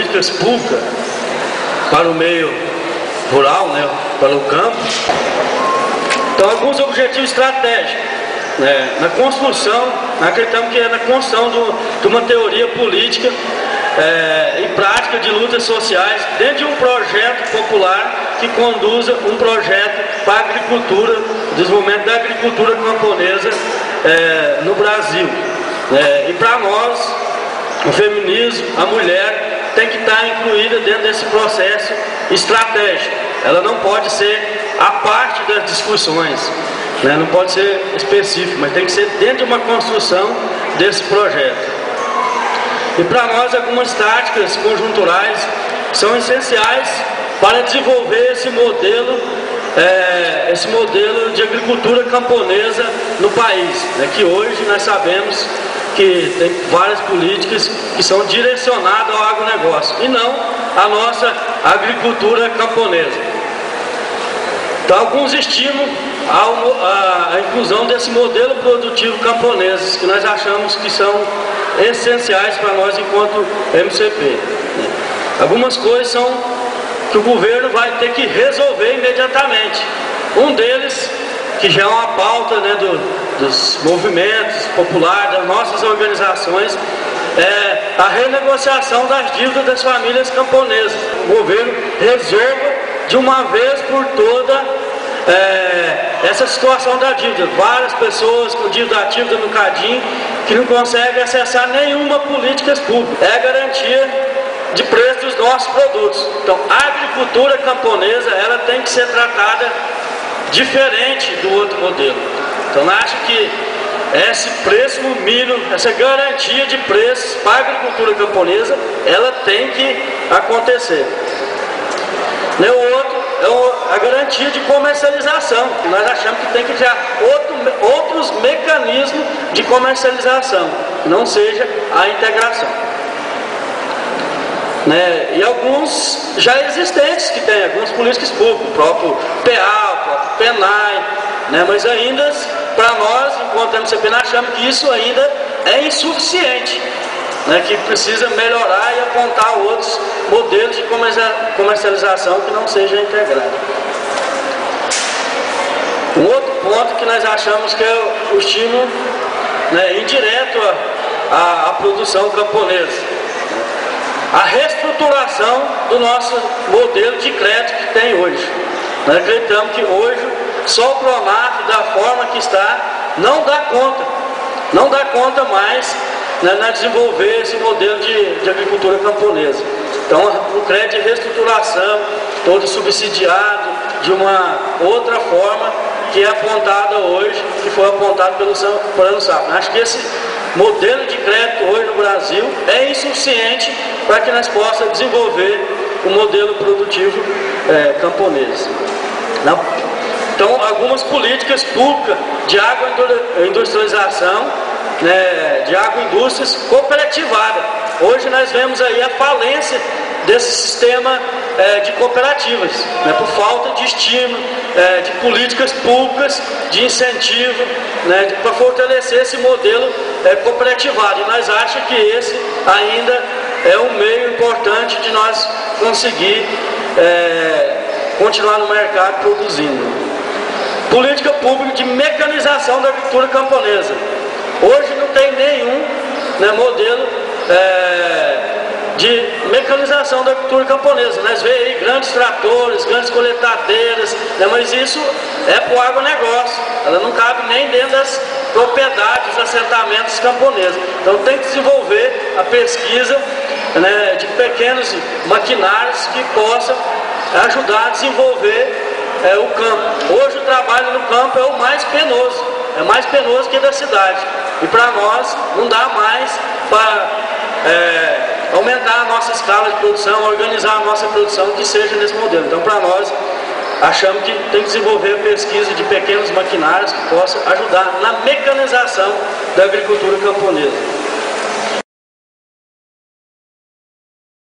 políticas públicas para o meio rural, né, para o campo. Então, alguns objetivos estratégicos, né, na construção, acreditamos que é na construção de uma teoria política e prática de lutas sociais dentro de um projeto popular que conduza um projeto para a agricultura, desenvolvimento da agricultura camponesa no Brasil. E para nós, o feminismo, a mulher tem que estar incluída dentro desse processo estratégico. Ela não pode ser a parte das discussões, né? Não pode ser específico, mas tem que ser dentro de uma construção desse projeto. E para nós, algumas táticas conjunturais são essenciais para desenvolver esse modelo de agricultura camponesa no país, né? Que hoje nós sabemos que tem várias políticas que são direcionadas ao agronegócio e não à nossa agricultura camponesa. Então, alguns estímulos à inclusão desse modelo produtivo camponês, que nós achamos que são essenciais para nós enquanto MCP. Algumas coisas são que o governo vai ter que resolver imediatamente. Um deles, que já é uma pauta, né, dos movimentos populares, das nossas organizações, é a renegociação das dívidas das famílias camponesas. O governo resolva de uma vez por toda essa situação da dívida. Várias pessoas com dívida ativa no CADIM que não conseguem acessar nenhuma política pública. É a garantia de preço dos nossos produtos. Então, a agricultura camponesa, ela tem que ser tratada diferente do outro modelo. Então, eu acho que esse preço no milho, essa garantia de preços para a agricultura camponesa, ela tem que acontecer. O outro é a garantia de comercialização. Nós achamos que tem que criar outros mecanismos de comercialização, que não seja a integração. E alguns já existentes que tem, algumas políticas públicas, o próprio PA, o próprio PENAI, mas ainda, para nós, enquanto MCP, nós achamos que isso ainda é insuficiente, que precisa melhorar e apontar outros modelos de comercialização que não seja integrado. Um outro ponto que nós achamos que é o estímulo indireto à produção camponesa. A reestruturação do nosso modelo de crédito que tem hoje. Nós acreditamos que hoje só o Pronaf, da forma que está, não dá conta mais na desenvolver esse modelo de agricultura camponesa. Então, o crédito de reestruturação, todo subsidiado de uma outra forma que é apontada hoje, que foi apontado pelo Plano Safra. Acho que esse modelo de crédito hoje no Brasil é insuficiente para que nós possamos desenvolver o modelo produtivo camponês. Então, algumas políticas públicas de agroindustrialização, de agroindústrias cooperativadas. Hoje nós vemos aí a falência desse sistema de cooperativas, por falta de estímulo, de políticas públicas, de incentivo, para fortalecer esse modelo cooperativado. E nós achamos que esse ainda é um meio importante de nós conseguir continuar no mercado produzindo. Política pública de mecanização da agricultura camponesa. Hoje não tem nenhum modelo de mecanização da agricultura camponesa. Nós vemos aí grandes tratores, grandes coletadeiras, mas isso é para o agronegócio. Ela não cabe nem dentro das propriedades, dos assentamentos camponeses. Então tem que desenvolver a pesquisa de pequenos maquinários que possam ajudar a desenvolver o campo. Hoje o trabalho no campo é o mais penoso, é mais penoso que da cidade. E para nós não dá mais para aumentar a nossa escala de produção, organizar a nossa produção que seja nesse modelo. Então, para nós, achamos que tem que desenvolver a pesquisa de pequenos maquinários que possa ajudar na mecanização da agricultura camponesa.